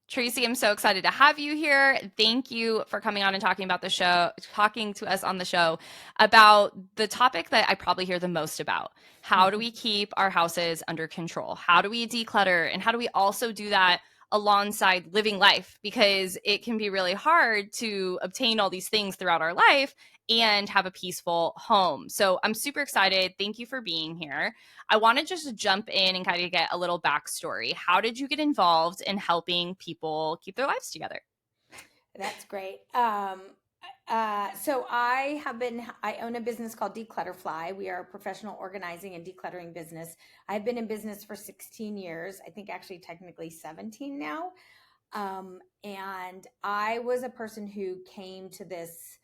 Tracy, I'm so excited to have you here. Thank you for coming on and talking to us on the show about the topic that I probably hear the most about. How do we keep our houses under control? How do we declutter? And how do we also do that alongside living life? Because it can be really hard to obtain all these things throughout our life and have a peaceful home. So I'm super excited. Thank you for being here. I want to just jump in and kind of get a little backstory. How did you get involved in helping people keep their lives together? That's great. So I own a business called Declutterfly. We are a professional organizing and decluttering business. I've been in business for 16 years. I think actually technically 17 now. And I was a person who came to this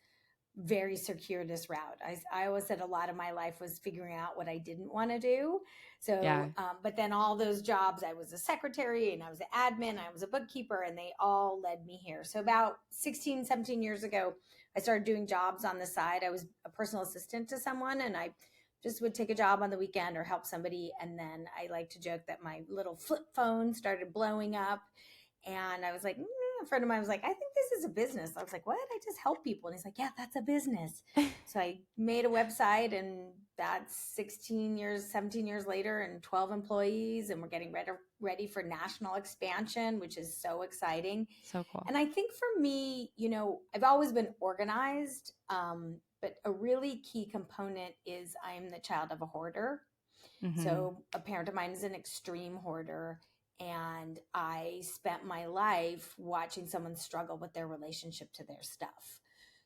very circuitous route. I always said a lot of my life was figuring out what I didn't want to do. So, Yeah. but then all those jobs, I was a secretary and I was an admin, I was a bookkeeper, and they all led me here. So about 16, 17 years ago, I started doing jobs on the side. I was a personal assistant to someone, and I just would take a job on the weekend or help somebody. And then I like to joke that my little flip phone started blowing up. And I was like, a friend of mine was like, I think this is a business. I was like, what? I just help people. And he's like, yeah, that's a business. So I made a website, and that's 16 years, 17 years later, and 12 employees. And we're getting ready for national expansion, which is so exciting. So cool. And I think for me, I've always been organized. But a really key component is I'm the child of a hoarder. Hmm. So a parent of mine is an extreme hoarder, and I spent my life watching someone struggle with their relationship to their stuff.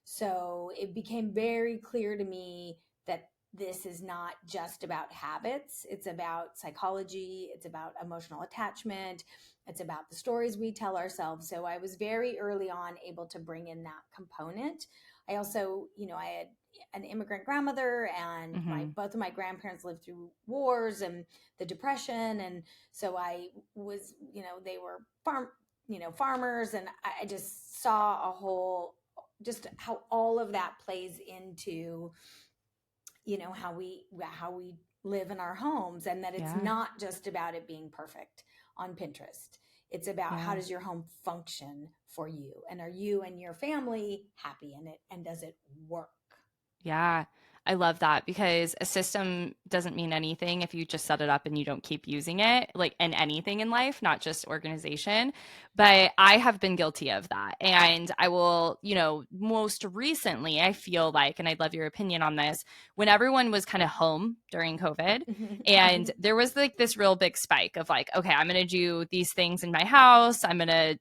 So it became very clear to me that this is not just about habits. It's about psychology. It's about emotional attachment. It's about the stories we tell ourselves. So I was very early on able to bring in that component. I also, I had an immigrant grandmother, and my Hmm. both of my grandparents lived through wars and the depression, and so I was, they were farmers, and I just saw a whole, just how all of that plays into, how we live in our homes, and that it's Yeah. not just about it being perfect on Pinterest. It's about how Yeah. does your home function for you, and are you and your family happy in it, and does it work? Yeah, I love that because a system doesn't mean anything if you just set it up and you don't keep using it, like in anything in life, not just organization. But I have been guilty of that. And I will, most recently, I feel like, and I'd love your opinion on this, when everyone was kind of home during COVID, and there was like this real big spike of like, okay, I'm going to do these things in my house. I'm going to,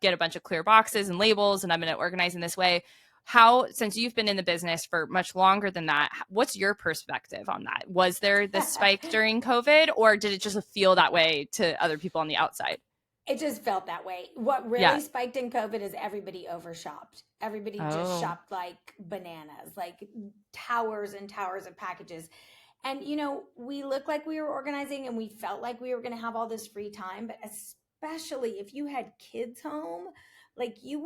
get a bunch of clear boxes and labels, and I'm going to organize in this way. How, since you've been in the business for much longer than that, what's your perspective on that? Was there this spike during COVID, or did it just feel that way to other people on the outside? It just felt that way. What Yeah. really spiked in COVID is everybody overshopped. Everybody just Oh, shopped like bananas, like towers and towers of packages. And, we looked like we were organizing, and we felt like we were going to have all this free time. But especially if you had kids home, like you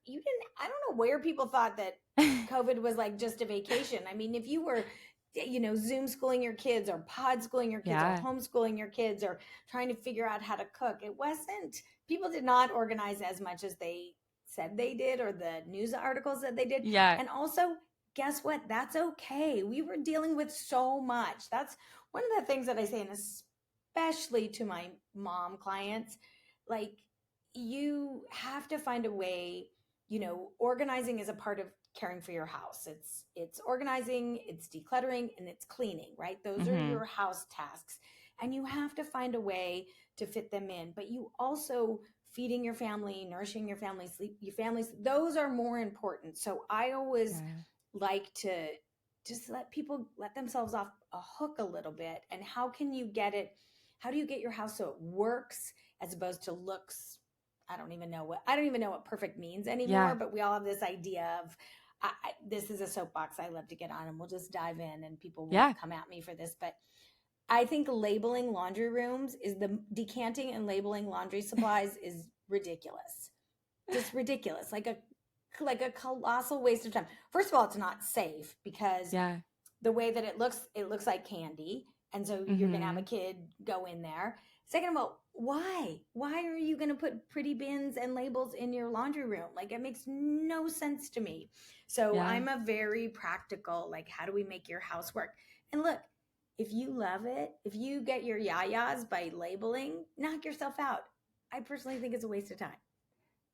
didn't, I don't know where people thought that COVID was like just a vacation. I mean, if you were, Zoom schooling your kids, or pod schooling your kids, or yeah. homeschooling your kids, or trying to figure out how to cook, it wasn't, people did not organize as much as they said they did, or the news articles that they did. Yeah. And also, guess what? That's okay. We were dealing with so much. That's one of the things that I say, and especially to my mom clients, like, you have to find a way, organizing is a part of caring for your house. It's organizing, it's decluttering, and it's cleaning, right? Those are Hmm. your house tasks. And you have to find a way to fit them in. But you also, feeding your family, nourishing your family, sleep your families, those are more important. So I always Yeah. like to just let people let themselves off a hook a little bit. And how do you get your house so it works as opposed to looks? I don't even know what perfect means anymore, Yeah. but we all have this idea of, this is a soapbox I love to get on, and we'll just dive in, and people will Yeah. come at me for this. But I think labeling laundry rooms is the decanting and labeling laundry supplies is ridiculous. Just ridiculous. Like a colossal waste of time. First of all, it's not safe, because Yeah. the way that it looks like candy. And so you're going to have a Hmm. kid go in there. Second of all, why are you going to put pretty bins and labels in your laundry room? Like, it makes no sense to me. So Yeah. I'm a very practical, like, how do we make your house work? And look, if you love it, if you get your yayas by labeling, knock yourself out. I personally think it's a waste of time.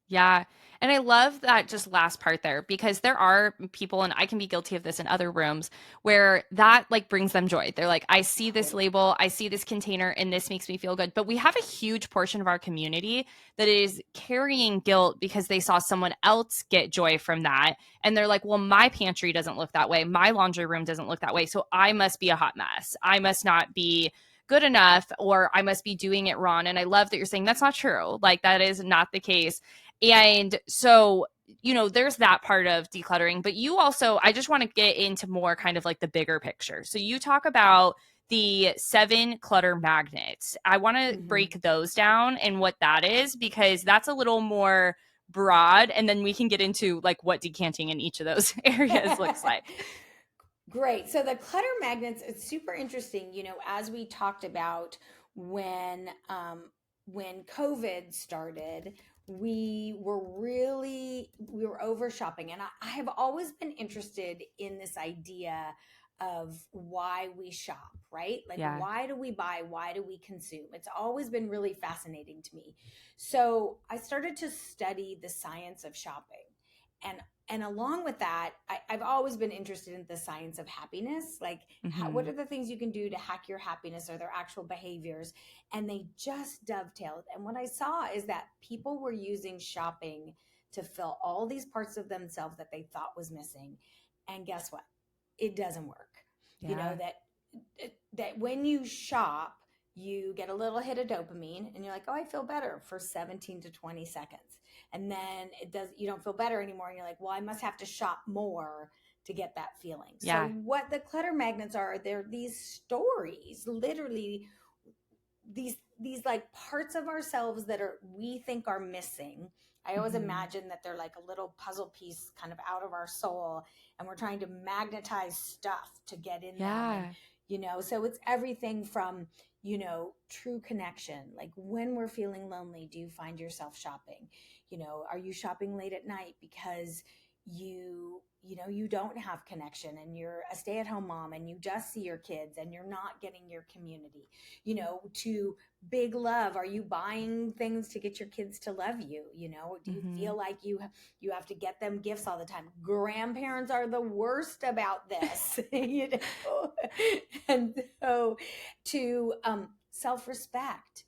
Yeah. And I love that just last part there because there are people, and I can be guilty of this in other rooms, where that like brings them joy. They're like, I see this Totally. label, I see this container, and this makes me feel good. But we have a huge portion of our community that is carrying guilt because they saw someone else get joy from that. And they're like, well, my pantry doesn't look that way. My laundry room doesn't look that way. So I must be a hot mess. I must not be good enough, or I must be doing it wrong. And I love that you're saying that's not true. Like, that is not the case. And so, there's that part of decluttering, but you also, I just want to get into more kind of like the bigger picture. So you talk about the 7 clutter magnets. I want to Mm-hmm. break those down and what that is, because that's a little more broad. And then we can get into like what decanting in each of those areas looks like. Great. So the clutter magnets, it's super interesting. As we talked about when COVID started, we were over shopping, and I have always been interested in this idea of why we shop, right? Like, Yeah. why do we buy? Why do we consume? It's always been really fascinating to me. So I started to study the science of shopping. And along with that, I've always been interested in the science of happiness. Like, what Mm-hmm. are the things you can do to hack your happiness, or their actual behaviors? And they just dovetailed. And what I saw is that people were using shopping to fill all these parts of themselves that they thought was missing. And guess what? It doesn't work. You know Yeah. that when you shop, you get a little hit of dopamine, and you're like, oh, I feel better for 17 to 20 seconds. And then you don't feel better anymore. And you're like, well, I must have to shop more to get that feeling. So Yeah. what the clutter magnets are, they're these stories, literally these like parts of ourselves that we think are missing. I always Mm-hmm. imagine that they're like a little puzzle piece kind of out of our soul, and we're trying to magnetize stuff to get in them. And Yeah. so it's everything from true connection. Like, when we're feeling lonely, do you find yourself shopping? Are you shopping late at night because you don't have connection, and you're a stay-at-home mom, and you just see your kids, and you're not getting your community? To big love, are you buying things to get your kids to love you? Do you Mm-hmm. feel like you have to get them gifts all the time? Grandparents are the worst about this. And so, to self-respect,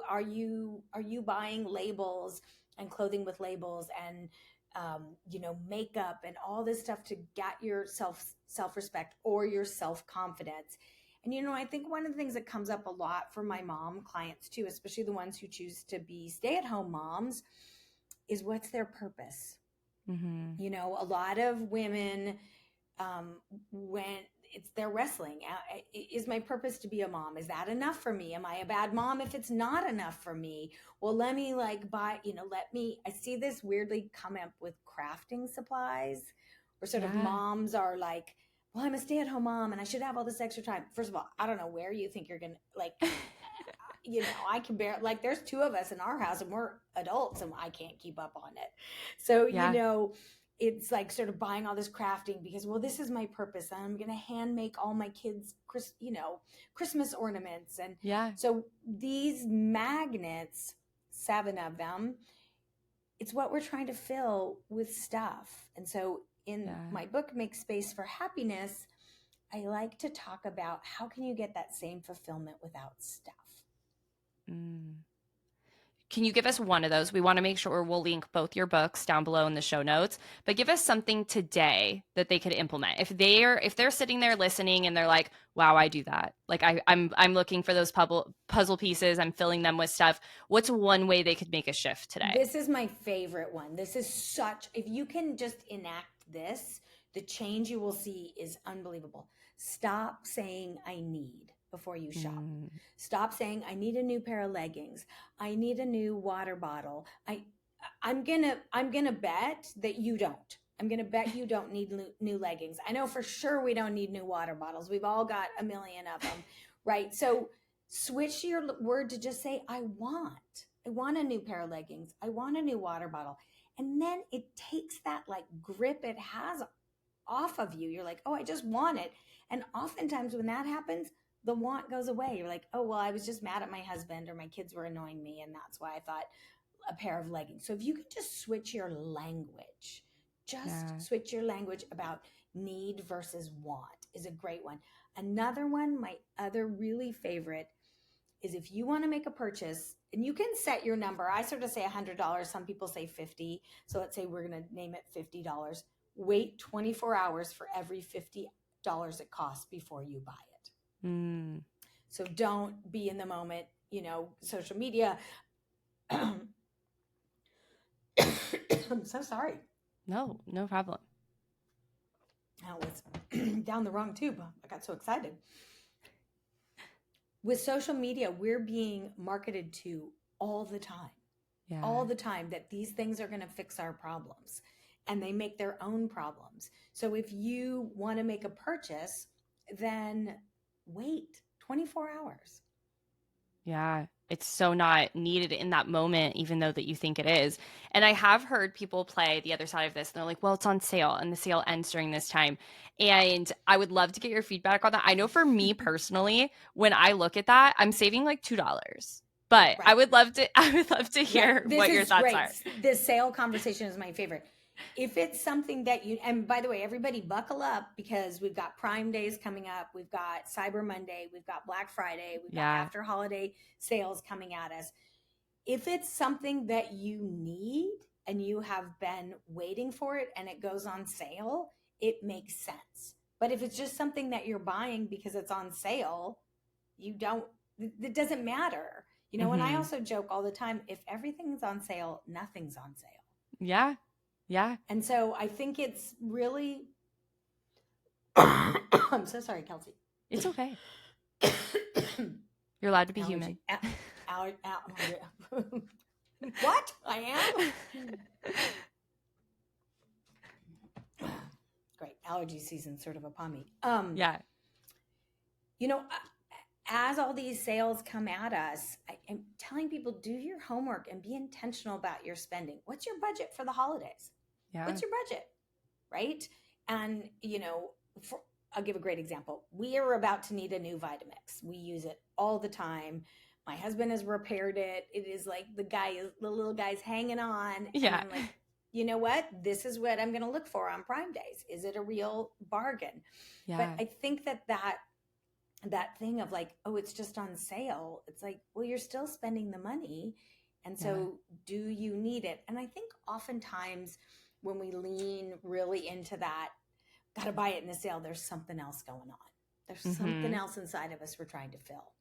are you buying labels and clothing with labels, and makeup and all this stuff to get your self-respect or your self-confidence? And I think one of the things that comes up a lot for my mom clients too, especially the ones who choose to be stay-at-home moms, is, what's their purpose? Mm-hmm. A lot of women, when they're wrestling, is my purpose to be a mom? Is that enough for me? Am I a bad mom if it's not enough for me? Well, let me like buy, I see this weirdly come up with crafting supplies, where sort of Yeah. moms are like, well, I'm a stay-at-home mom and I should have all this extra time. First of all, I don't know where you think you're gonna, like, I can bear, like, there's 2 of us in our house, and we're adults, and I can't keep up on it. So, Yeah. it's like sort of buying all this crafting because, well, this is my purpose. I'm going to hand make all my kids, Christmas ornaments. And Yeah. so these magnets, 7 of them, it's what we're trying to fill with stuff. And so in Yeah. my book, Make Space for Happiness, I like to talk about how can you get that same fulfillment without stuff. Mm. Can you give us one of those? We want to make sure we'll link both your books down below in the show notes, but give us something today that they could implement. If they're sitting there listening and they're like, "Wow, I do that." Like, I'm looking for those puzzle pieces, I'm filling them with stuff. What's one way they could make a shift today? This is my favorite one. This is if you can just enact this, the change you will see is unbelievable. Stop saying I need before you shop. Mm, Stop saying I need a new pair of leggings. I need a new water bottle. I'm gonna bet that you don't. I'm gonna bet you don't need new leggings. I know for sure we don't need new water bottles. We've all got a million of them, right? So Switch your word to just say, I want a new pair of leggings. I want a new water bottle. And then it takes that like grip it has off of you. You're like, oh, I just want it. And oftentimes when that happens, the want goes away. You're like, oh, well, I was just mad at my husband or my kids were annoying me. And that's why I thought a pair of leggings. So if you could just switch your language, just Yeah. switch your language about need versus want is a great one. Another one, my other really favorite, is if you want to make a purchase and you can set your number. I sort of say $100. Some people say 50. So let's say we're going to name it $50. Wait 24 hours for every $50 it costs before you buy it. Mm. So don't be in the moment, social media. I'm so sorry. No problem. I was down the wrong tube. I got so excited. With social media, we're being marketed to all the time. Yeah. All the time that these things are going to fix our problems, and they make their own problems. So if you want to make a purchase, then wait 24 hours. Yeah. It's so not needed in that moment, even though that you think it is. And I have heard people play the other side of this. And they're like, well, it's on sale and the sale ends during this time. And I would love to get your feedback on that. I know for me personally, when I look at that, I'm saving like $2. But Right. I would love to hear This what your is thoughts great. are. This sale conversation is my favorite. If it's something that and by the way, everybody buckle up because we've got Prime Days coming up. We've got Cyber Monday. We've got Black Friday. We've got after holiday sales coming at us. If it's something that you need and you have been waiting for it and it goes on sale, it makes sense. But if it's just something that you're buying because it's on sale, it doesn't matter. And I also joke all the time, if everything's on sale, nothing's on sale. Yeah. Yeah. And so I think it's really, I'm so sorry, Kelsey. It's okay. You're allowed to be Allergy. human. What? I am? Great. Allergy season sort of upon me. Yeah. As all these sales come at us, I'm telling people, do your homework and be intentional about your spending. What's your budget for the holidays? Yeah. What's your budget? Right? And, I'll give a great example. We are about to need a new Vitamix. We use it all the time. My husband has repaired it. It is like the little guy's hanging on. Yeah. And I'm like, you know what? This is what I'm going to look for on Prime Days. Is it a real bargain? Yeah. But I think that thing of like, oh, it's just on sale. It's like, well, you're still spending the money. And so do you need it? And I think oftentimes when we lean really into that, got to buy it in the sale, there's something else going on. There's something else inside of us we're trying to fill.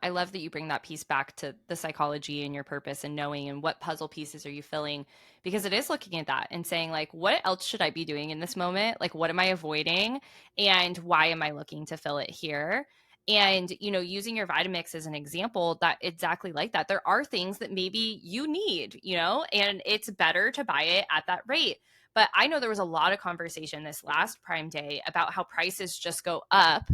I love that you bring that piece back to the psychology and your purpose and knowing and what puzzle pieces are you filling, because it is looking at that and saying like, what else should I be doing in this moment? Like, what am I avoiding and why am I looking to fill it here? And, using your Vitamix as an example, that exactly like that. There are things that maybe you need, and it's better to buy it at that rate. But I know there was a lot of conversation this last Prime Day about how prices just go up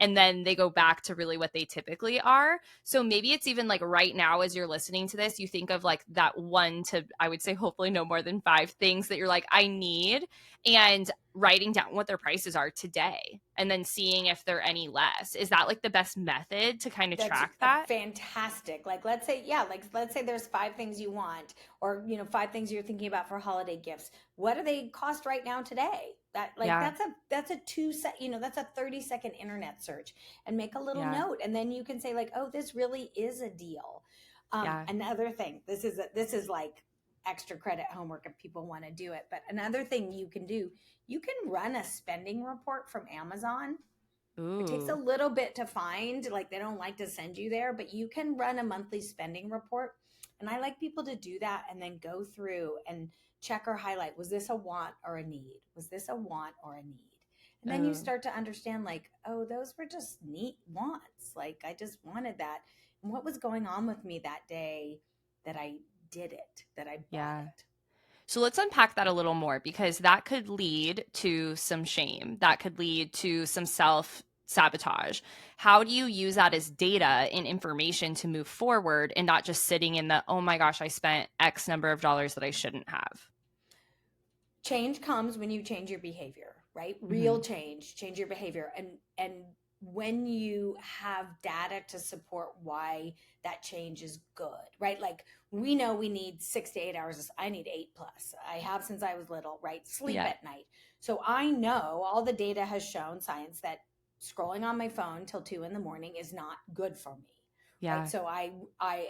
and then they go back to really what they typically are. So maybe it's even like right now, as you're listening to this, you think of like that one to, I would say, hopefully no more than 5 things that you're like, I need, and writing down what their prices are today and then seeing if they're any less. Is that like the best method to kind of track that? Fantastic. Like, let's say there's 5 things you want, or, 5 things you're thinking about for holiday gifts. What do they cost right now today? That's a 30-second internet search, and make a little note. And then you can say like, oh, this really is a deal. Another thing, this is like extra credit homework if people want to do it. But another thing you can do, you can run a spending report from Amazon. Ooh. It takes a little bit to find, like they don't like to send you there, but you can run a monthly spending report. And I like people to do that and then go through and check or highlight, was this a want or a need? Was this a want or a need? And then you start to understand like, oh, those were just neat wants. Like I just wanted that. And what was going on with me that day that I did it, that I bought it? So let's unpack that a little more, because that could lead to some shame. That could lead to some self sabotage. How do you use that as data and information to move forward and not just sitting in the, oh my gosh, I spent X number of dollars that I shouldn't have? Change comes when you change your behavior, right? Mm-hmm. Real change your behavior. And when you have data to support why that change is good, right? Like we know we need 6 to 8 hours. I need 8 plus. I have since I was little, right? Sleep Yeah. at night. So I know all the data has shown science that scrolling on my phone till 2 in the morning is not good for me. Right. Yeah. So I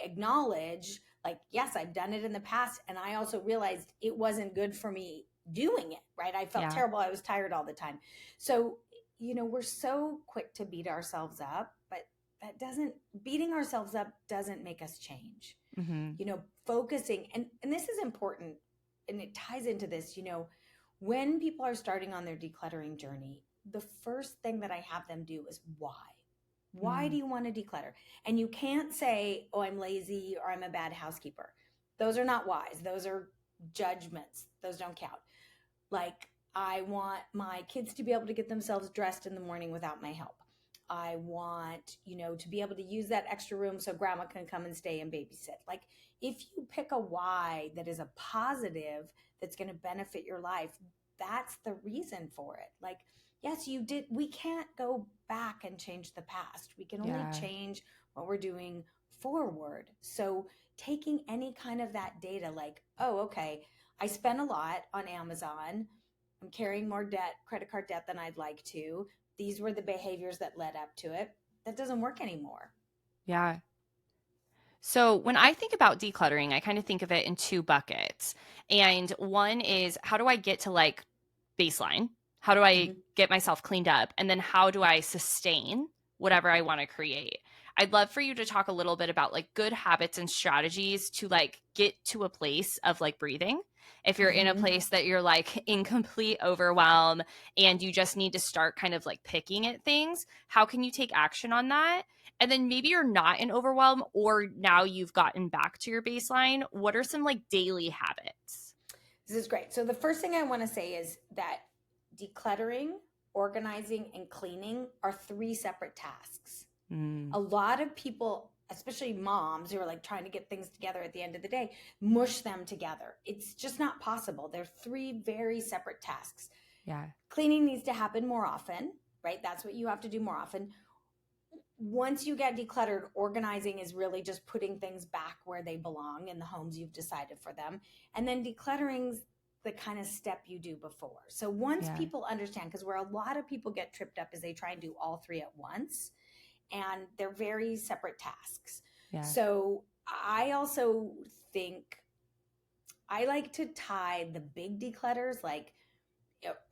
acknowledge, like, yes, I've done it in the past. And I also realized it wasn't good for me doing it, right? I felt Yeah. terrible. I was tired all the time. So, we're so quick to beat ourselves up, but beating ourselves up doesn't make us change. Mm-hmm. Focusing, and this is important, and it ties into this, when people are starting on their decluttering journey, the first thing that I have them do is why. Why do Mm. you want to declutter? And you can't say, oh, I'm lazy or I'm a bad housekeeper. Those are not whys. Those are judgments. Those don't count. Like, I want my kids to be able to get themselves dressed in the morning without my help. I want, to be able to use that extra room so grandma can come and stay and babysit. Like, if you pick a why that is a positive that's going to benefit your life, that's the reason for it. Like, yes, we can't go back and change the past. We can only Yeah. change what we're doing forward. So, taking any kind of that data, like, oh, okay, I spent a lot on Amazon. I'm carrying more credit card debt than I'd like to. These were the behaviors that led up to it. That doesn't work anymore. Yeah. So when I think about decluttering, I kind of think of it in two buckets. And one is, how do I get to like baseline? How do I Mm-hmm. get myself cleaned up? And then how do I sustain whatever I want to create? I'd love for you to talk a little bit about like good habits and strategies to like get to a place of like breathing. If you're in a Mm-hmm. place that you're like in complete overwhelm and you just need to start kind of like picking at things, how can you take action on that? And then maybe you're not in overwhelm or now you've gotten back to your baseline. What are some like daily habits? This is great. So, the first thing I want to say is that decluttering, organizing, and cleaning are three separate tasks. Mm, A lot of people, especially moms who are like trying to get things together at the end of the day, mush them together. It's just not possible. They're three very separate tasks. yeah. Cleaning needs to happen more often, right? That's what you have to do more often. Once you get decluttered, organizing is really just putting things back where they belong in the homes you've decided for them. And then decluttering's the kind of step you do before. So once Yeah. people understand, because where a lot of people get tripped up is they try and do all three at once, and they're very separate tasks. Yeah. So I also think I like to tie the big declutters, like,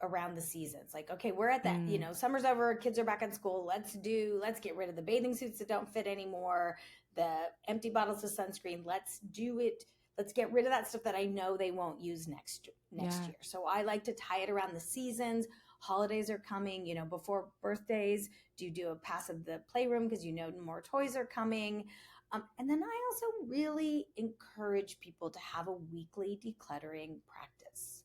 around the seasons. Like, okay, we're at that, Mm, summer's over, kids are back in school. Let's get rid of the bathing suits that don't fit anymore, the empty bottles of sunscreen. Let's do it. Let's get rid of that stuff that I know they won't use next yeah. year. So I like to tie it around the seasons. Holidays are coming, before birthdays. Do you do a pass of the playroom because more toys are coming? And then I also really encourage people to have a weekly decluttering practice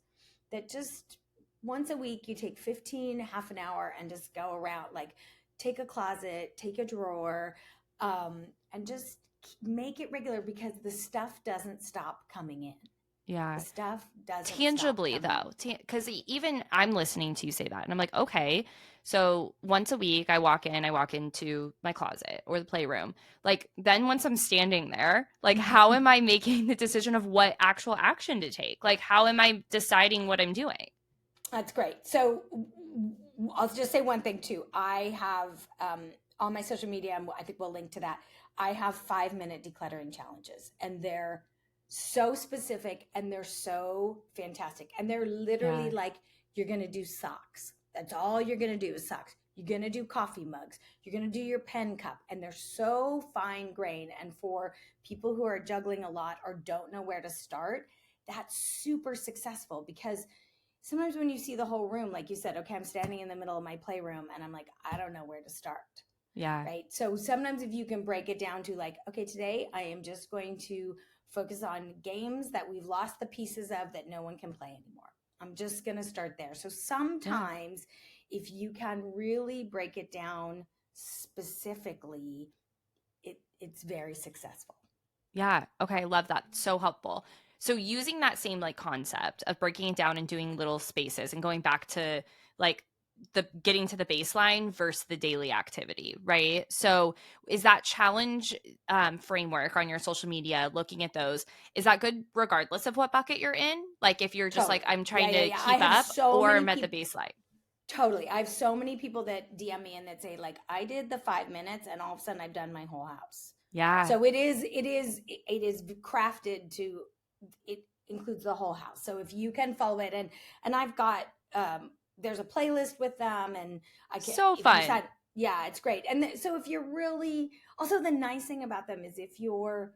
that just once a week you take 15 half an hour and just go around, like, take a closet, take a drawer, and just make it regular, because the stuff doesn't stop coming in. The Yeah. stuff doesn't stop Tangibly coming in. though, because even I'm listening to you say that and I'm like, okay, so once a week I walk into my closet or the playroom. Like then once I'm standing there, like how am I making the decision of what actual action to take? Like how am I deciding what I'm doing? That's great. So I'll just say one thing too. I have, on my social media, and I think we'll link to that, I have 5-minute decluttering challenges, and they're so specific and they're so fantastic. And they're literally Yeah. like, you're going to do socks. That's all you're going to do is socks. You're going to do coffee mugs. You're going to do your pen cup. And they're so fine grained. And for people who are juggling a lot or don't know where to start, that's super successful, because sometimes when you see the whole room, like you said, okay, I'm standing in the middle of my playroom and I'm like, I don't know where to start. Yeah. Right. So sometimes if you can break it down to, like, okay, today I am just going to focus on games that we've lost the pieces of that no one can play anymore. I'm just going to start there. So Yeah. sometimes if you can really break it down specifically, it's very successful. Yeah. Okay. I love that. So helpful. So using that same like concept of breaking it down and doing little spaces and going back to like the getting to the baseline versus the daily activity, right? So is that challenge framework on your social media, looking at those, is that good regardless of what bucket you're in? Like if you're just like, Totally. I'm Yeah, trying yeah, to yeah. I keep have up so or many I'm at the people. baseline. Totally. I have so many people that DM me and that say like, I did the 5 minutes and all of a sudden I've done my whole house. Yeah. So it is crafted to, it includes the whole house. So if you can follow it, and I've got, there's a playlist with them, and I can, So if you fun. said, yeah, it's great. And so if you're really, also the nice thing about them is if you're,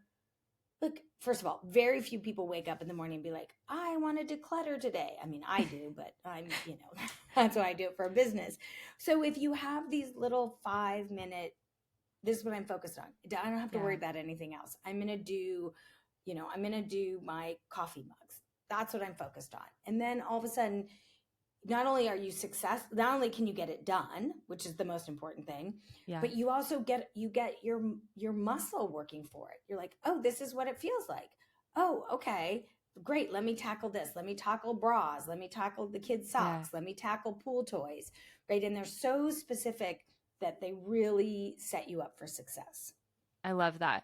look, first of all, very few people wake up in the morning and be like, I want to declutter today. I mean, I do, but that's why I do it for a business. So if you have these little 5 minute, this is what I'm focused on. I don't have to worry Yeah. about anything else. I'm going to do my coffee mugs. That's what I'm focused on. And then all of a sudden, not only can you get it done, which is the most important thing, Yeah. but you also get your muscle working for it. You're like, oh, this is what it feels like. Oh, okay, great. Let me tackle this. Let me tackle bras. Let me tackle the kids' Yeah. socks. Let me tackle pool toys. Right. And they're so specific that they really set you up for success. I love that.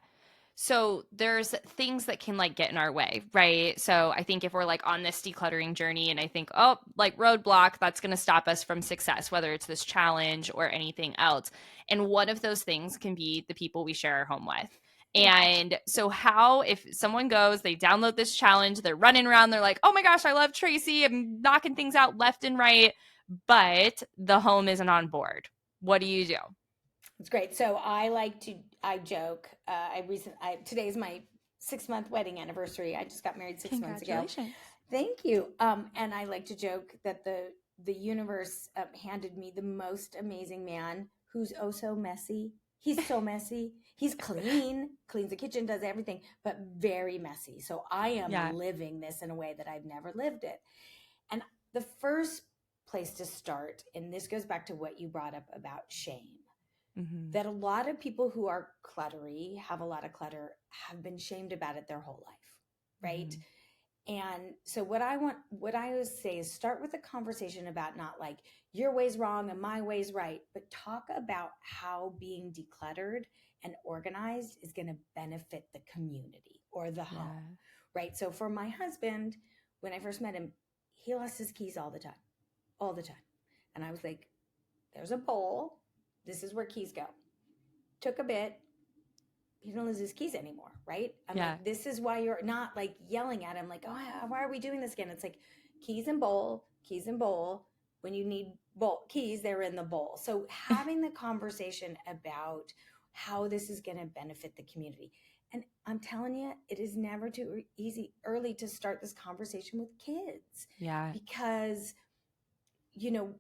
So there's things that can like get in our way, right? So I think if we're like on this decluttering journey and I think, oh, like roadblock, that's going to stop us from success, whether it's this challenge or anything else. And one of those things can be the people we share our home with. And so, how, if someone goes, they download this challenge, they're running around, they're like, oh my gosh, I love Tracy, I'm knocking things out left and right, but the home isn't on board. What do you do? It's great. So I joke. Today's my 6 month wedding anniversary. I just got married 6 months ago. Congratulations. Thank you. And I like to joke that the universe handed me the most amazing man who's oh so messy. He's so messy. He's cleans the kitchen, does everything, but very messy. So I am Yeah. living this in a way that I've never lived it. And the first place to start, and this goes back to what you brought up about shame, Mm-hmm. that a lot of people who are cluttery, have a lot of clutter, have been shamed about it their whole life, right? Mm-hmm. And so what I always say is start with a conversation about not like your way's wrong and my way's right, but talk about how being decluttered and organized is going to benefit the community or the home, Yeah. right? So for my husband, when I first met him, he lost his keys all the time, all the time. And I was like, there's a bowl. This is where keys go. Took a bit. He don't lose his keys anymore, right? I'm Yeah. like, this is why you're not like yelling at him, like, oh, why are we doing this again? It's like keys and bowl, keys and bowl. When you need bowl keys, they're in the bowl. So having the conversation about how this is going to benefit the community. And I'm telling you, it is never too early to start this conversation with kids Yeah. because you know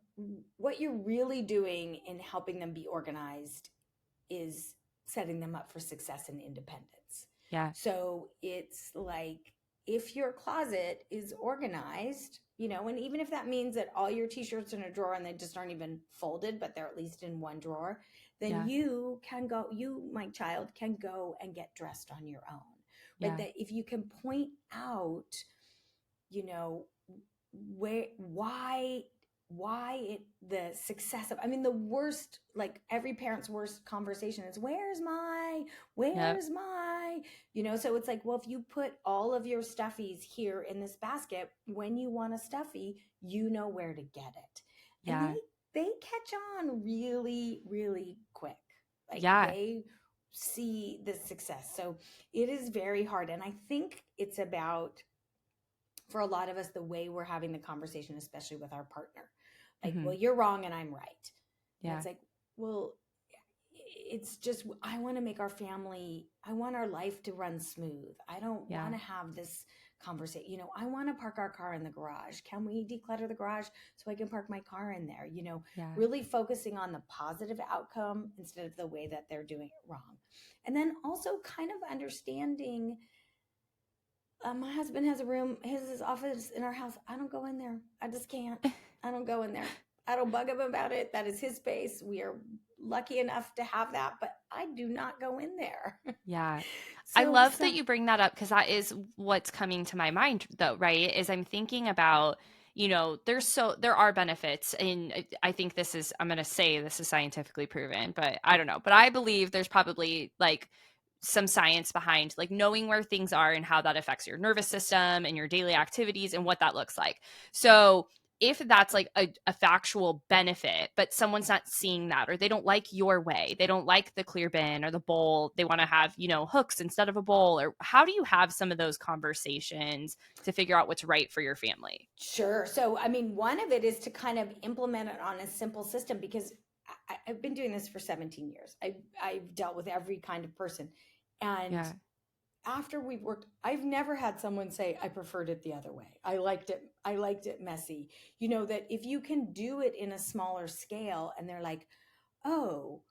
what you're really doing in helping them be organized is setting them up for success and independence. Yeah. So it's like if your closet is organized, and even if that means that all your t-shirts in a drawer and they just aren't even folded, but they're at least in one drawer, then Yeah. you, my child, can go and get dressed on your own. Right? Yeah. That if you can point out, you know, where why it the success of, I mean, the worst, like every parent's worst conversation is Yep. where's my so it's like, well, if you put all of your stuffies here in this basket, when you want a stuffy, you know where to get it. And they Yeah. catch on really really quick, like Yeah. they see the success. So it is very hard, and I think it's about, for a lot of us, the way we're having the conversation, especially with our partner, like, Mm-hmm. well, you're wrong and I'm right. And Yeah. it's like, well, it's just, I want to make I want our life to run smooth. I don't Yeah. want to have this conversation. I want to park our car in the garage. Can we declutter the garage so I can park my car in there? Yeah. Really focusing on the positive outcome instead of the way that they're doing it wrong. And then also kind of understanding, my husband has a room, his office in our house. I don't go in there. I just can't. I don't go in there. I don't bug him about it. That is his space. We are lucky enough to have that, but I do not go in there. Yeah. I So love that some you bring that up because that is what's coming to my mind though, right? Is I'm thinking about, there are benefits and I think I'm going to say this is scientifically proven, but I don't know. But I believe there's probably like some science behind like knowing where things are and how that affects your nervous system and your daily activities and what that looks like. So if that's like a factual benefit, but someone's not seeing that, or they don't like your way, they don't like the clear bin or the bowl, they want to have, hooks instead of a bowl, or how do you have some of those conversations to figure out what's right for your family? Sure. So, I mean, one of it is to kind of implement it on a simple system because I've been doing this for 17 years. I've dealt with every kind of person. And Yeah. after we've worked, I've never had someone say, I preferred it the other way. I liked it. I liked it messy. That if you can do it in a smaller scale and they're like, oh,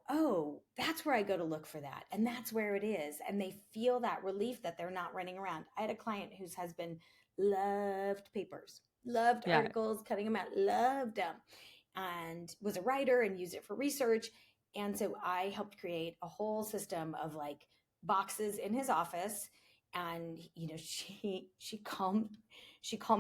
oh, that's where I go to look for that. And that's where it is. And they feel that relief that they're not running around. I had a client whose husband loved papers, loved Yeah. articles, cutting them out, loved them, and was a writer and used it for research. And so I helped create a whole system of like boxes in his office. And she called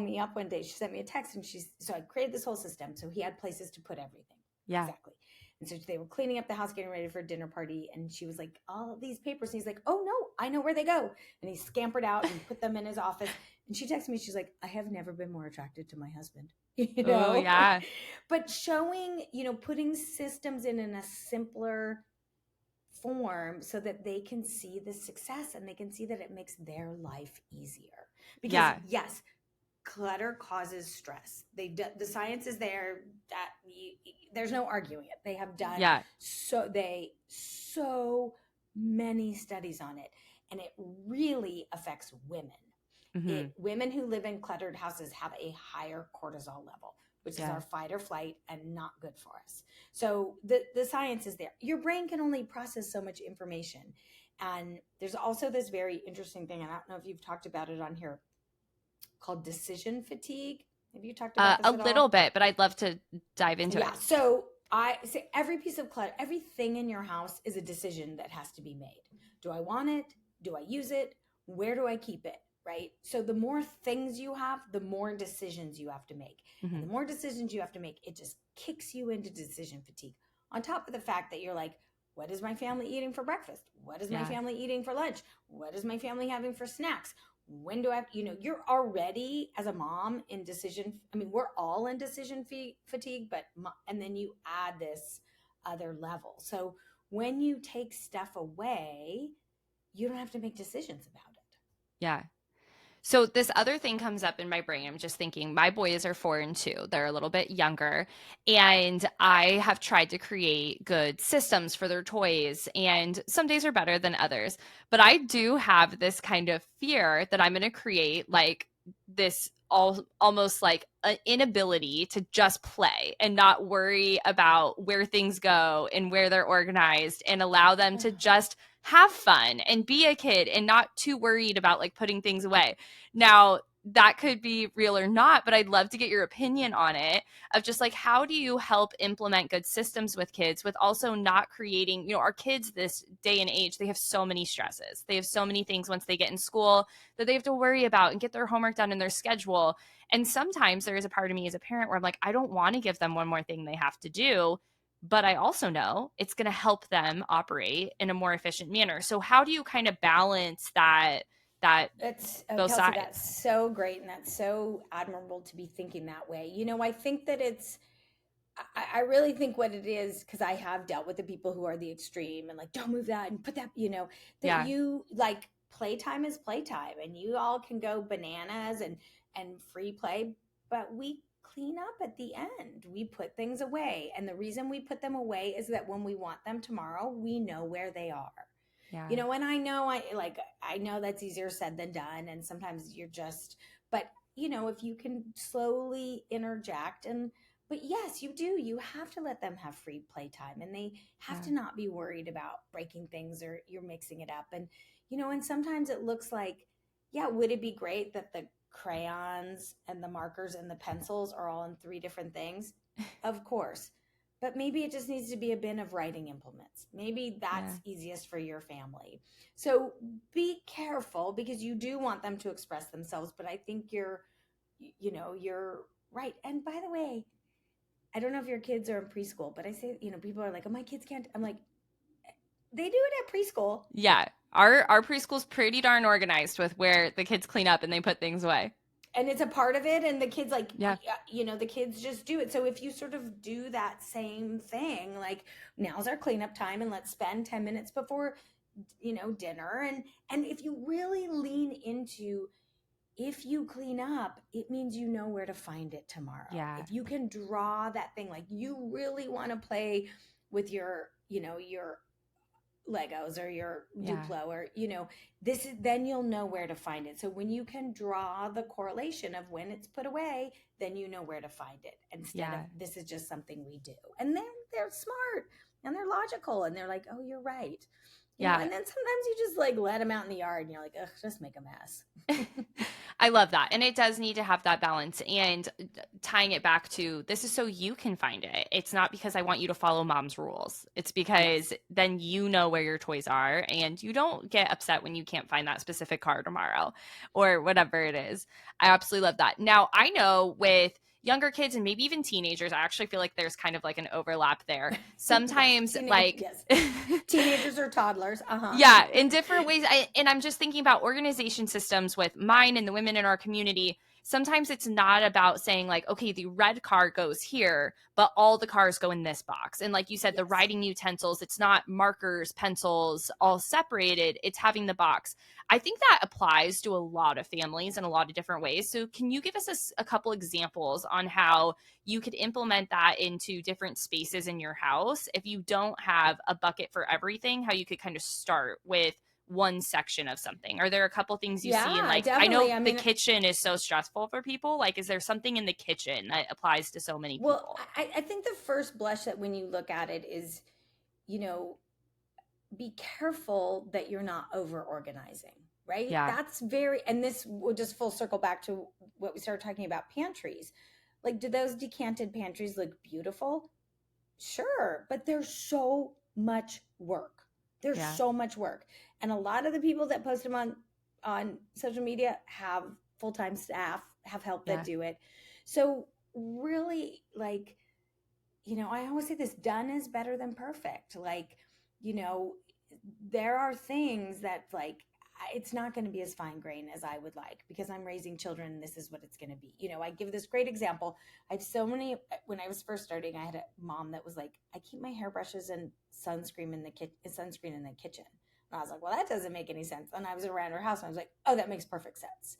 me up one day. She sent me a text and so I created this whole system. So he had places to put everything. Yeah. Exactly. And so they were cleaning up the house, getting ready for a dinner party. And she was like, all these papers. And he's like, oh, no, I know where they go. And he scampered out and put them in his office. And she texted me, she's like, I have never been more attracted to my husband, Oh, yeah. But showing, putting systems in a simpler form so that they can see the success and they can see that it makes their life easier. Because Yeah. yes, clutter causes stress. The science is there that there's no arguing it. They have done Yeah. so many studies on it, and it really affects women. Hmm. Women who live in cluttered houses have a higher cortisol level, which is Yeah. our fight or flight and not good for us. So the science is there. Your brain can only process so much information. And there's also this very interesting thing, and I don't know if you've talked about it on here, called decision fatigue. Have you talked about A this at little all? bit, but I'd love to dive into Yeah. it. So I say every piece of clutter, everything in your house is a decision that has to be made. Do I want it? Do I use it? Where do I keep it? Right. So the more things you have, the more decisions you have to make. And Hmm. the more decisions you have to make, it just kicks you into decision fatigue. On top of the fact that you're like, what is my family eating for breakfast? What is my Yeah. family eating for lunch? What is my family having for snacks? When do I have, you're already as a mom in decision. I mean, we're all in decision fatigue, but, and then you add this other level. So when you take stuff away, you don't have to make decisions about it. Yeah. So this other thing comes up in my brain. I'm just thinking my boys are 4 and 2. They're a little bit younger. And I have tried to create good systems for their toys. And some days are better than others. But I do have this kind of fear that I'm going to create like this almost like an inability to just play and not worry about where things go and where they're organized and allow them to just have fun and be a kid and not too worried about like putting things away. Now, that could be real or not, but I'd love to get your opinion on it of just like how do you help implement good systems with kids with also not creating, our kids this day and age, they have so many stresses. They have so many things once they get in school that they have to worry about and get their homework done in their schedule. And sometimes there is a part of me as a parent where I'm like, I don't want to give them one more thing they have to do, but I also know it's going to help them operate in a more efficient manner. So how do you kind of balance that That's both Kelsey, that's sides? so great. And that's so admirable to be thinking that way. I think that I really think what it is, because I have dealt with the people who are the extreme and like, don't move that and put that, that Yeah. you like playtime is playtime and you all can go bananas and free play, but we clean up at the end. We put things away. And the reason we put them away is that when we want them tomorrow, we know where they are. Yeah. And I know that's easier said than done. And sometimes you're just, but if you can slowly interject but yes, you do. You have to let them have free playtime and they have Yeah. to not be worried about breaking things or you're mixing it up. And sometimes it looks like, yeah, would it be great that the crayons and the markers and the pencils are all in three different things? Of course. But maybe it just needs to be a bin of writing implements. Maybe that's Yeah. easiest for your family. So be careful, because you do want them to express themselves. But I think you're right. And by the way, I don't know if your kids are in preschool, but I say, people are like, oh, my kids can't. I'm like, they do it at preschool. Yeah. Our preschool's pretty darn organized with where the kids clean up and they put things away. And it's a part of it, and the kids Yeah. the kids just do it. So if you sort of do that same thing, like, now's our cleanup time, and let's spend 10 minutes before dinner, and if you really lean into, if you clean up, it means you know where to find it tomorrow. Yeah. If you can draw that thing, like, you really want to play with your Legos or your Duplo, or this is, then you'll know where to find it. So when you can draw the correlation of when it's put away, then you know where to find it, instead of, this is just something we do. And then they're smart and they're logical, and they're like, oh, you're right. You know, and then sometimes you just like let them out in the yard and you're like, ugh, just make a mess. I love that. And it does need to have that balance. And tying it back to, this is so you can find it. It's not because I want you to follow mom's rules. It's because then you know where your toys are, and you don't get upset when you can't find that specific car tomorrow or whatever it is. I absolutely love that. Now, I know with younger kids and maybe even teenagers, I actually feel like there's kind of like an overlap there. Sometimes teenagers or toddlers. Yeah, in different ways. And I'm just thinking about organization systems with mine and the women in our community. Sometimes it's not about saying like, okay, the red car goes here, but all the cars go in this box. And like you said, the writing utensils, it's not markers, pencils, all separated. It's having the box. I think that applies to a lot of families in a lot of different ways. So can you give us a couple examples on how you could implement that into different spaces in your house if you don't have a bucket for everything, how you could kind of start with one section of something? Are there a couple things you see in, like, definitely. I know the kitchen is so stressful for people. Like, is there something in the kitchen that applies to so many people? Well, I think the first blush that when you look at it is, be careful that you're not over organizing, right? Yeah. That's and this will just full circle back to what we started talking about, pantries. Like, do those decanted pantries look beautiful? Sure, but there's so much work. There's so much work. And a lot of the people that post them on social media have full-time staff, have help that do it. So really, like, I always say this, done is better than perfect. Like, there are things that, like, it's not going to be as fine grained as I would like, because I'm raising children and this is what it's going to be. I give this great example. I have so many, when I was first starting, I had a mom that was like, I keep my hairbrushes and sunscreen in the kitchen. And I was like, well, that doesn't make any sense. And I was around her house and I was like, oh, that makes perfect sense.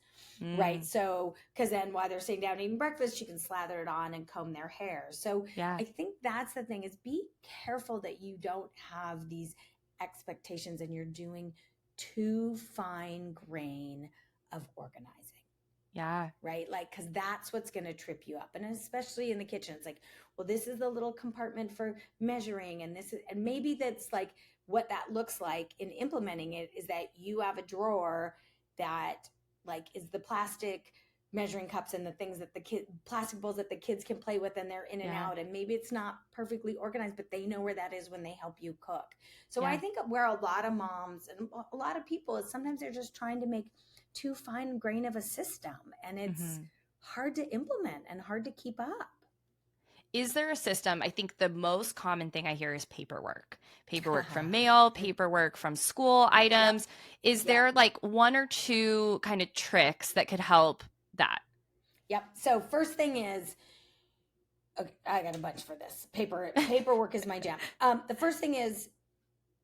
Right. So, because then while they're sitting down eating breakfast, she can slather it on and comb their hair. So I think that's the thing, is be careful that you don't have these expectations and you're doing too fine grain of organizing. Yeah. Right. Like, because that's what's going to trip you up. And especially in the kitchen, it's like, well, this is the little compartment for measuring. And maybe that's like what that looks like in implementing it, is that you have a drawer that, like, is the plastic measuring cups and the things that plastic bowls that the kids can play with, and they're in and out. And maybe it's not perfectly organized, but they know where that is when they help you cook. So I think where a lot of moms and a lot of people is, sometimes they're just trying to make too fine grain of a system, and it's hard to implement and hard to keep up. Is there a system? I think the most common thing I hear is paperwork from mail, paperwork from school items. Is there like one or two kind of tricks that could help that? Yep. So first thing is, okay, I got a bunch for this. Paperwork is my jam. The first thing is,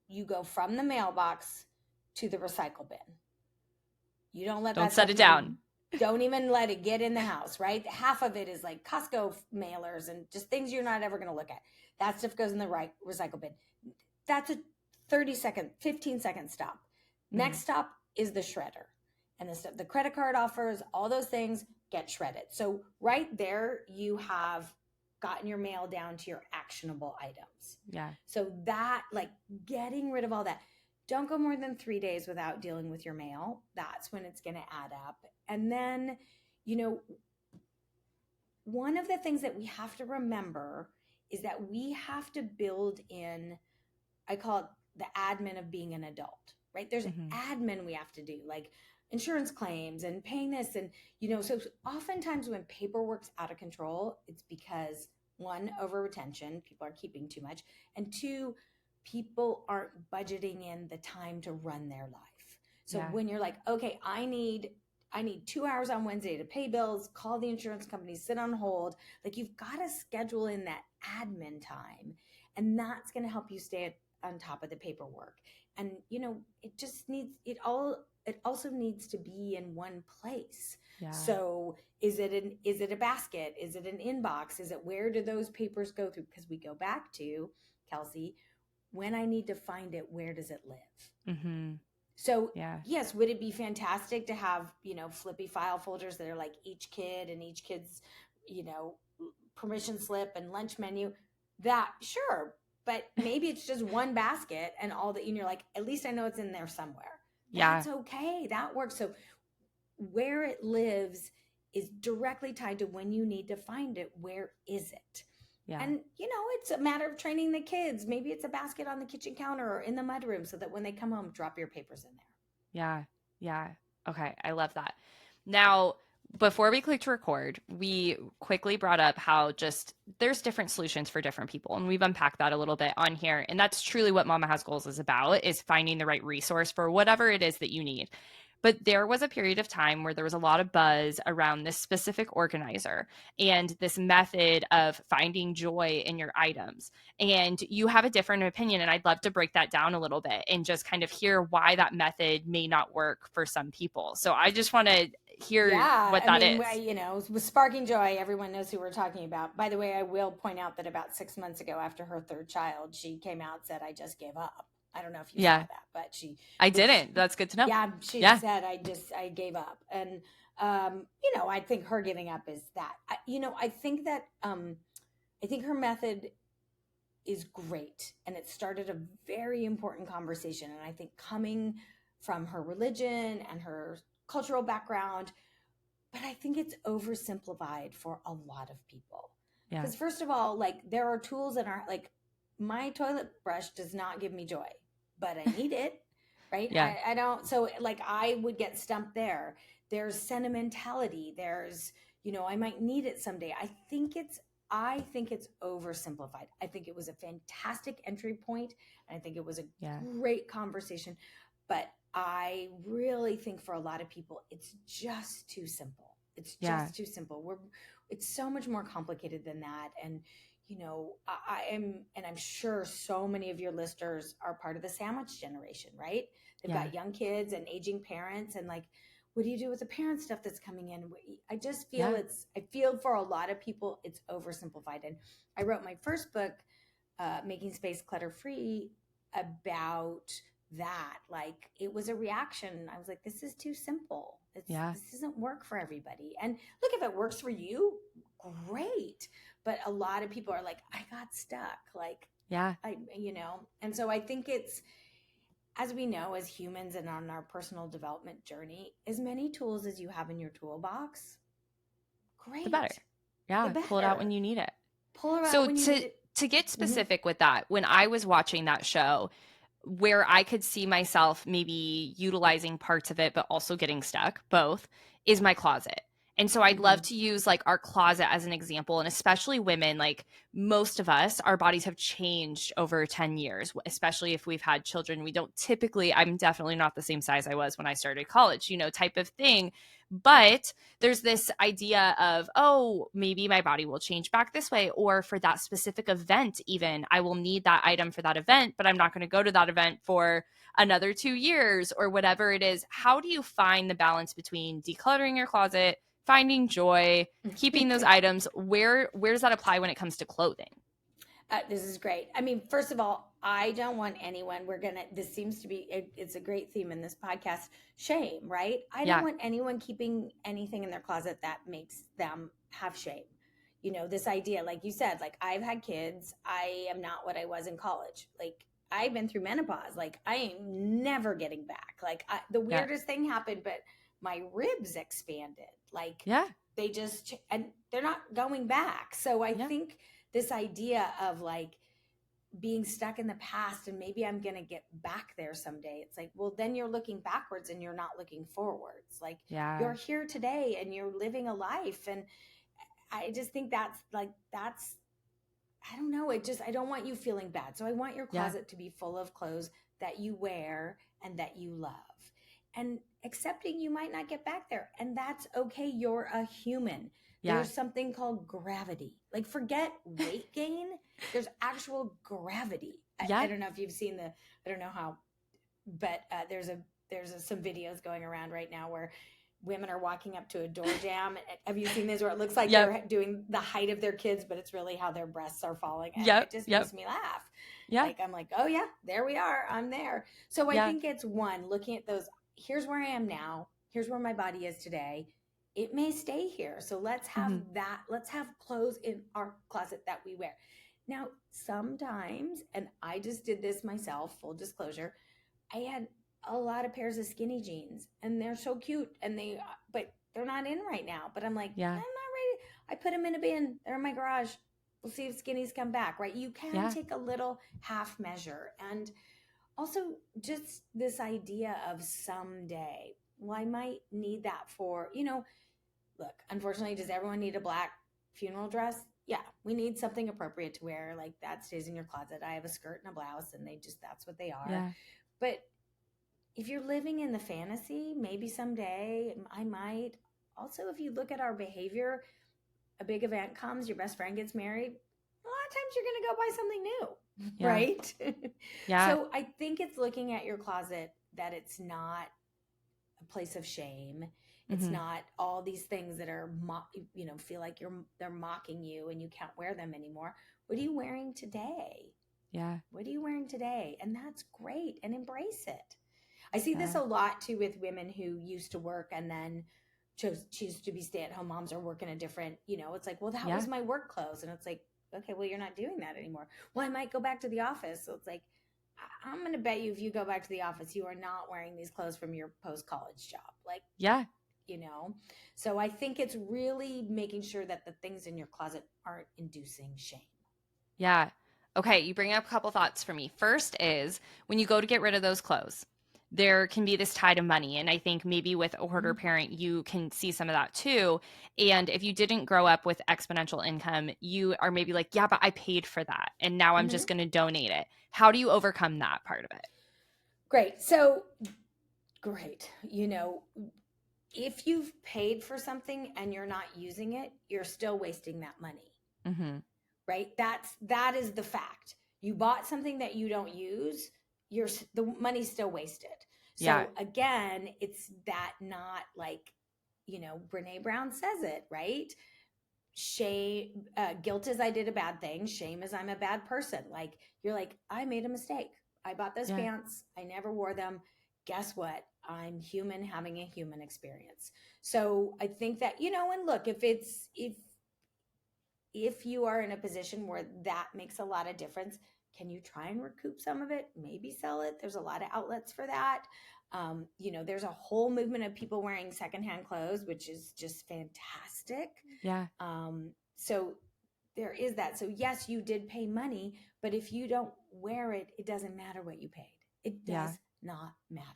you go from the mailbox to the recycle bin. You don't set it down. Don't even let it get in the house, right? Half of it is like Costco mailers and just things you're not ever going to look at. That stuff goes in the recycle bin. That's a 15-second stop. Next stop is the shredder. And the credit card offers, all those things get shredded. So right there, you have gotten your mail down to your actionable items. Yeah. So that, like, getting rid of all that. don't go more than 3 days without dealing with your mail. That's when it's going to add up. And then, you know, one of the things that we have to remember is that we have to build in, I call it the admin of being an adult, right? There's admin we have to do, like insurance claims and paying this. And, you know, so oftentimes when paperwork's out of control, it's because one, over retention, people are keeping too much. And two, people aren't budgeting in the time to run their life. So when you're like, okay, I need 2 hours on Wednesday to pay bills, call the insurance company, sit on hold. Like, you've got to schedule in that admin time, and that's going to help you stay on top of the paperwork. And, you know, it just needs, it also needs to be in one place. Yeah. So is it a basket? Is it an inbox? Is it, where do those papers go through? Because we go back to, Kelsey, when I need to find it, where does it live? So yes, would it be fantastic to have, you know, flippy file folders that are like each kid and each kid's, you know, permission slip and lunch menu? That, sure. But maybe it's just one basket and all that, and you're like, at least I know it's in there somewhere. That's okay. That works. So where it lives is directly tied to when you need to find it. Where is it? And, you know, it's a matter of training the kids. Maybe it's a basket on the kitchen counter or in the mudroom so that when they come home, drop your papers in there. Yeah. Okay. I love that. Now, before we clicked record, we quickly brought up how just there's different solutions for different people. And we've unpacked that a little bit on here. And that's truly what Mama Has Goals is about, is finding the right resource for whatever it is that you need. But there was a period of time where there was a lot of buzz around this specific organizer and this method of finding joy in your items. And you have a different opinion. And I'd love to break that down a little bit and just kind of hear why that method may not work for some people. So I just want to hear what that is. You know, with Sparking Joy, everyone knows who we're talking about. By the way, I will point out that about 6 months ago, after her third child, she came out and said, I just gave up. I don't know if you saw that, but I didn't. That's good to know. Yeah, she said, I gave up. And, you know, I think her giving up is that, I think that, I think her method is great. And it started a very important conversation. And I think coming from her religion and her cultural background, but I think it's oversimplified for a lot of people. Because first of all, like, there are tools that aren't, like, my toilet brush does not give me joy, but I need it, right? I don't, so like, I would get stumped there. There's sentimentality. There's, you know, I might need it someday. I think it's oversimplified. I think it was a fantastic entry point, and I think it was a great conversation, but I really think for a lot of people, it's just too simple. It's just too simple. It's so much more complicated than that. And, you know, I'm sure so many of your listeners are part of the sandwich generation, right? They've got young kids and aging parents, and like, what do you do with the parent stuff that's coming in? I just feel I feel for a lot of people, it's oversimplified. And I wrote my first book, Making Space Clutter-Free, about that. Like, it was a reaction. I was like, this is too simple. This doesn't work for everybody. And look, if it works for you, great. But a lot of people are like, I got stuck. Like, you know, and so I think it's, as we know, as humans and on our personal development journey, as many tools as you have in your toolbox, great. The better. Yeah. The better. Pull it out when you need it. Pull it out when you need it. To get specific with that, when I was watching that show, where I could see myself maybe utilizing parts of it, but also getting stuck, both, is my closet. And so I'd love to use like our closet as an example. And especially women, like most of us, our bodies have changed over 10 years, especially if we've had children. We don't typically, I'm definitely not the same size I was when I started college, you know, type of thing. But there's this idea of, oh, maybe my body will change back this way, or for that specific event, even I will need that item for that event, but I'm not going to go to that event for another 2 years or whatever it is. How do you find the balance between decluttering your closet, finding joy, keeping those items? Where does that apply when it comes to clothing? This is great. I mean, first of all, I don't want anyone, this seems to be, it's a great theme in this podcast, shame, right? I don't want anyone keeping anything in their closet that makes them have shame. You know, this idea, like you said, like, I've had kids. I am not what I was in college. Like, I've been through menopause. Like I am never getting back. Like the Yeah. weirdest thing happened, but my ribs expanded. Like Yeah. they just, and they're not going back. So I Yeah. think this idea of like being stuck in the past and maybe I'm going to get back there someday. It's like, well, then you're looking backwards and you're not looking forwards. Like Yeah. you're here today and you're living a life. And I just think that's I don't know. I don't want you feeling bad. So I want your Yeah. closet to be full of clothes that you wear and that you love. And accepting you might not get back there. And that's okay. You're a human. Yeah. There's something called gravity. Like, forget weight gain. There's actual gravity. I Yeah. don't know if you've seen I don't know how, but some videos going around right now where women are walking up to a door jam. Have you seen this where it looks like Yep. they're doing the height of their kids, but it's really how their breasts are falling? And Yep. it just Yep. makes me laugh. Yeah. Like, I'm like, oh yeah, there we are. I'm there. So I Yeah. think it's one, looking at those, here's where I am now. Here's where my body is today. It may stay here. So let's have Mhm. let's have clothes in our closet that we wear. Now, sometimes, and I just did this myself, full disclosure, I had a lot of pairs of skinny jeans and they're so cute and but they're not in right now. But I'm like, I'm not Yeah. ready. I put them in a bin. They're in my garage. We'll see if skinnies come back, right? You can Yeah. take a little half measure. And also just this idea of someday, well, I might need that for, look, unfortunately, does everyone need a black funeral dress? Yeah, we need something appropriate to wear. Like that stays in your closet. I have a skirt and a blouse and that's what they are. Yeah. But if you're living in the fantasy, maybe someday I might. Also, if you look at our behavior, a big event comes, your best friend gets married, a lot of times you're going to go buy something new, Yeah. right? Yeah. So I think it's looking at your closet that it's not a place of shame. It's Mhm. not all these things that are, feel like they're mocking you and you can't wear them anymore. What are you wearing today? Yeah. What are you wearing today? And that's great, and embrace it. I see this Yeah. a lot too with women who used to work and then choose to be stay-at-home moms or work in a different, it's like, well, that Yeah. was my work clothes. And it's like, okay, well, you're not doing that anymore. Well, I might go back to the office. So it's like, I'm going to bet you if you go back to the office, you are not wearing these clothes from your post-college job. Like, Yeah. you know? So I think it's really making sure that the things in your closet aren't inducing shame. Yeah. Okay, you bring up a couple thoughts for me. First is when you go to get rid of those clothes, there can be this tie to money. And I think maybe with a hoarder Mhm. parent, you can see some of that too. And if you didn't grow up with exponential income, you are maybe like, yeah, but I paid for that. And now I'm just Mhm. going to donate it. How do you overcome that part of it? Great. So great. If you've paid for something and you're not using it, you're still wasting that money, Mm-hmm. right? That is the fact. You bought something that you don't use, the money's still wasted. Yeah. So again, it's that, not like, Brene Brown says it, right? Shame, guilt is I did a bad thing. Shame is I'm a bad person. Like, you're like, I made a mistake. I bought those Yeah. pants. I never wore them. Guess what? I'm human having a human experience. So I think that, and look, if you are in a position where that makes a lot of difference, can you try and recoup some of it? Maybe sell it. There's a lot of outlets for that. There's a whole movement of people wearing secondhand clothes, which is just fantastic. Yeah. So there is that. So yes, you did pay money, but if you don't wear it, it doesn't matter what you paid. It Yeah. does not matter.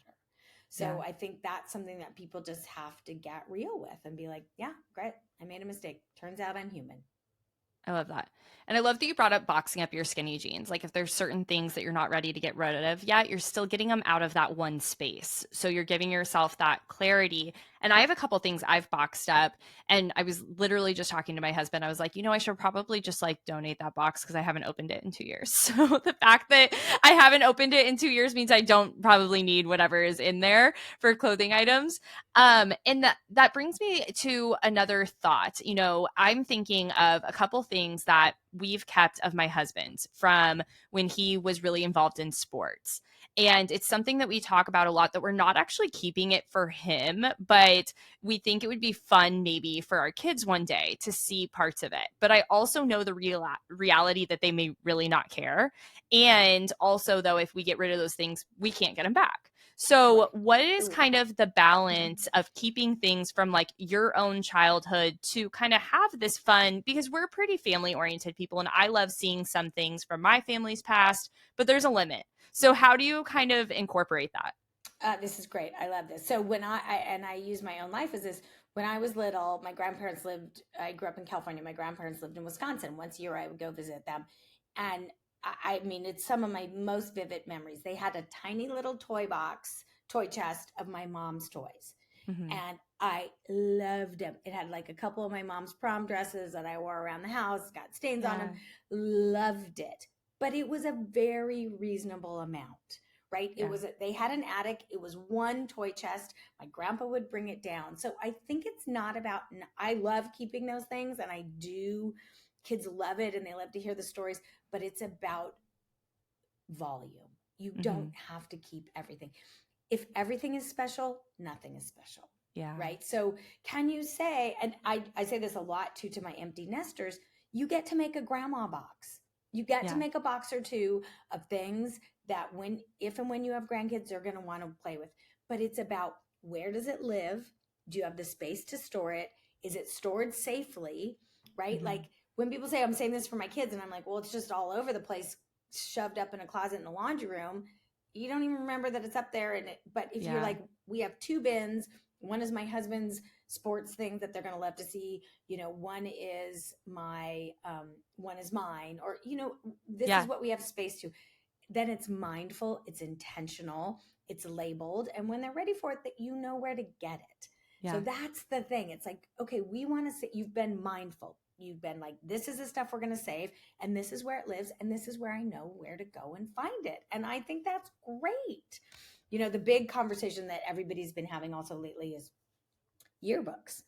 So Yeah. I think that's something that people just have to get real with and be like, yeah, great. I made a mistake. Turns out I'm human. I love that. And I love that you brought up boxing up your skinny jeans. Like if there's certain things that you're not ready to get rid of yet, you're still getting them out of that one space. So you're giving yourself that clarity. And I have a couple things I've boxed up. And I was literally just talking to my husband. I was like, I should probably just like donate that box because I haven't opened it in 2 years. So the fact that I haven't opened it in 2 years means I don't probably need whatever is in there for clothing items. And that brings me to another thought. I'm thinking of a couple things that we've kept of my husband's from when he was really involved in sports. And it's something that we talk about a lot, that we're not actually keeping it for him, but we think it would be fun maybe for our kids one day to see parts of it. But I also know the reality that they may really not care. And also, though, if we get rid of those things, we can't get them back. So, Right. what is Ooh. kind of the balance of keeping things from like your own childhood to kind of have this fun? Because we're pretty family oriented people, and I love seeing some things from my family's past, but there's a limit. So, how do you kind of incorporate that? This is great. I love this. So when I use my own life as this, when I was little, my grandparents lived, I grew up in California. My grandparents lived in Wisconsin. Once a year, I would go visit them. And I mean, it's some of my most vivid memories. They had a tiny little toy chest of my mom's toys. Mm-hmm. And I loved them. It had like a couple of my mom's prom dresses that I wore around the house, got stains on them. Yeah. Loved it. But it was a very reasonable amount, right? It Yeah. was, they had an attic. It was one toy chest. My grandpa would bring it down. So I think it's not about, I love keeping those things and I do. Kids love it and they love to hear the stories, but it's about volume. You Mm-hmm. don't have to keep everything. If everything is special, nothing is special, Yeah. right? So can you say, and I say this a lot too to my empty nesters, you get to make a grandma box. You get to Yeah. make a box or two of things that when, if and when you have grandkids, they're going to want to play with. But it's about, where does it live? Do you have the space to store it? Is it stored safely? Right? Mm-hmm. Like when people say, I'm saying this for my kids, and I'm like, well, it's just all over the place, shoved up in a closet in the laundry room. You don't even remember that it's up there. But if you're Yeah. like, we have two bins. One is my husband's sports things that they're going to love to see. One is one is mine, or, this is Yeah. what we have space to. Then it's mindful, it's intentional, it's labeled. And when they're ready for it, that you know where to get it. So Yeah. that's the thing. It's like, okay, we want to say, you've been mindful. You've been like, this is the stuff we're going to save, and this is where it lives, and this is where I know where to go and find it. And I think that's great. The big conversation that everybody's been having also lately is yearbooks.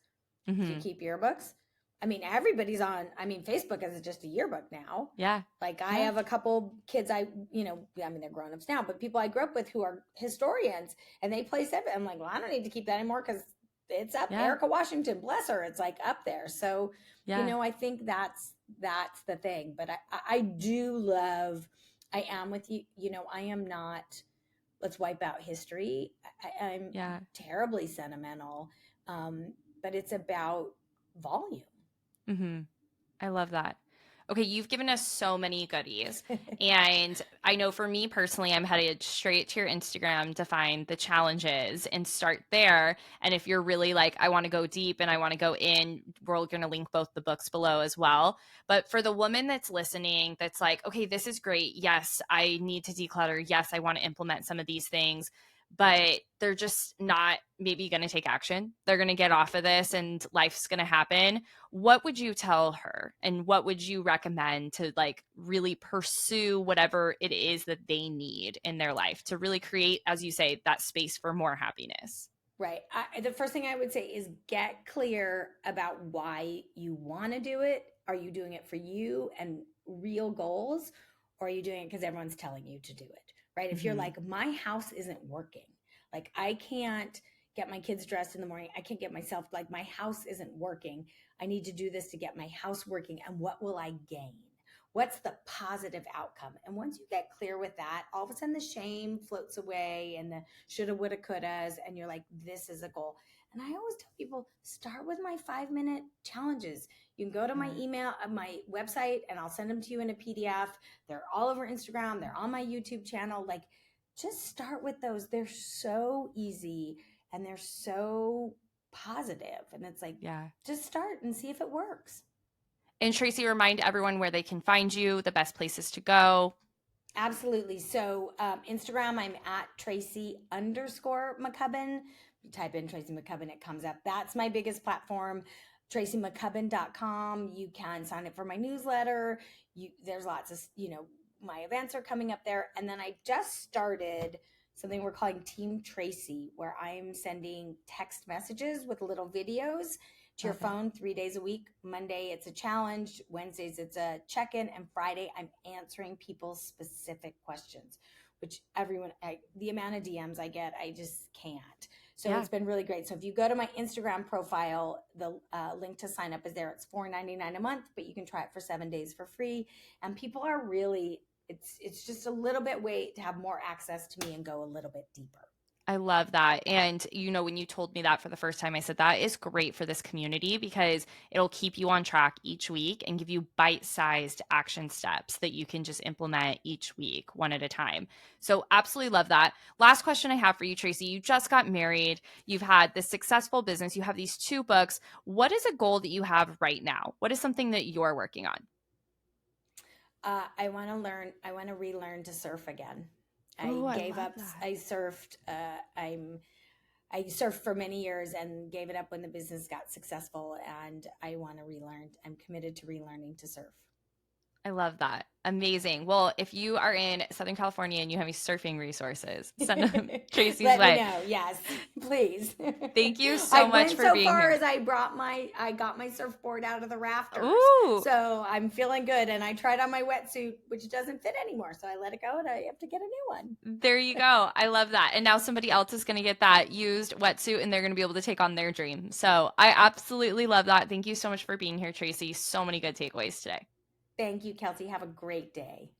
Do you Mm-hmm. keep yearbooks? I mean, everybody's on, I mean, Facebook is just a yearbook now. Yeah. Like I Yeah. have a couple kids I mean, they're grown-ups now, but people I grew up with who are historians and they place it. I'm like, well, I don't need to keep that anymore because it's up. Yeah. Erica Washington, bless her, it's like up there. So, Yeah. I think that's the thing. But I do love, I am with you, I am not, let's wipe out history. I'm Yeah. terribly sentimental. But it's about volume. Mm-hmm. I love that. Okay, you've given us so many goodies. And I know for me personally, I'm headed straight to your Instagram to find the challenges and start there. And if you're really like, I want to go deep and I want to go in, we're going to link both the books below as well. But for the woman that's listening, that's like, okay, this is great. Yes, I need to declutter. Yes, I want to implement some of these things, but they're just not maybe going to take action. They're going to get off of this and life's going to happen. What would you tell her, and what would you recommend to like really pursue whatever it is that they need in their life to really create, as you say, that space for more happiness? Right. The first thing I would say is get clear about why you want to do it. Are you doing it for you and real goals? Or are you doing it because everyone's telling you to do it? Right. If you're Mm-hmm. like, my house isn't working, like I can't get my kids dressed in the morning, I can't get myself, like my house isn't working. I need to do this to get my house working. And what will I gain? What's the positive outcome? And once you get clear with that, all of a sudden the shame floats away and the shoulda, woulda, couldas, and you're like, this is a goal. And I always tell people, start with my 5-minute challenges. You can go to my Yeah. email, my website, and I'll send them to you in a PDF. They're all over Instagram. They're on my YouTube channel. Like, just start with those. They're so easy and they're so positive. And it's like, Yeah. just start and see if it works. And Tracy, remind everyone where they can find you, the best places to go. Absolutely. So Instagram, I'm at Tracy_McCubbin. You type in Tracy McCubbin, it comes up. That's my biggest platform. TracyMcCubbin.com. You can sign up for my newsletter. There's lots of, my events are coming up there. And then I just started something we're calling Team Tracy, where I'm sending text messages with little videos to your Love it. phone 3 days a week. Monday, it's a challenge. Wednesdays, it's a check in. And Friday, I'm answering people's specific questions. which the amount of DMs I get, I just can't. So Yeah. it's been really great. So if you go to my Instagram profile, the link to sign up is there. It's $4.99 a month, but you can try it for 7 days for free. And people are really, it's just a little bit way to have more access to me and go a little bit deeper. I love that. And, when you told me that for the first time, I said that is great for this community because it'll keep you on track each week and give you bite sized action steps that you can just implement each week, one at a time. So, absolutely love that. Last question I have for you, Tracy. You just got married, you've had this successful business, you have these 2 books. What is a goal that you have right now? What is something that you're working on? I want to relearn to surf again. I Oh, I gave love up, that. I surfed, I surfed for many years and gave it up when the business got successful. And I want to relearn. I'm committed to relearning to surf. I love that. Amazing. Well, if you are in Southern California and you have any surfing resources, send them Tracy's Let me way. know. Yes, please. Thank you I so much went for so being far here. as I got my surfboard out of the rafters. Ooh, So I'm feeling good. And I tried on my wetsuit, which doesn't fit anymore. So I let it go and I have to get a new one. there you go. I love that. And now somebody else is going to get that used wetsuit and they're going to be able to take on their dream. So I absolutely love that. Thank you so much for being here, Tracy. So many good takeaways today. Thank you, Kelsey. Have a great day.